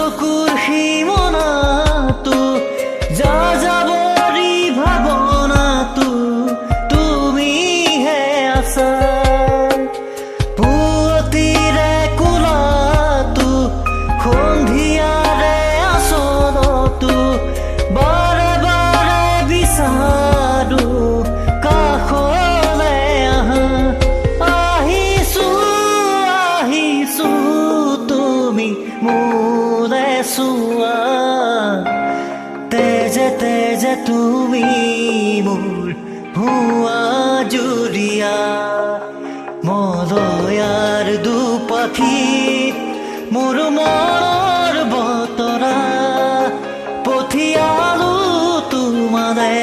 চকুৰ সীমনাটো যাযাবৰী ভাৱনাটো তুমিহে আছা পুৱতিৰে কোলাটো সন্ধিয়াৰে আচলটো বাৰে বাৰে বিচাৰো কাষলৈ আহা আহিছো আহিছো তুমি মোৰে চোৱা তেজে তেজে তুমি মোৰ ভুৱা জুৰিয়া মলয়াৰ দুপাখীত মোৰ মনৰ বতৰা পঠিয়ালো তোমাৰে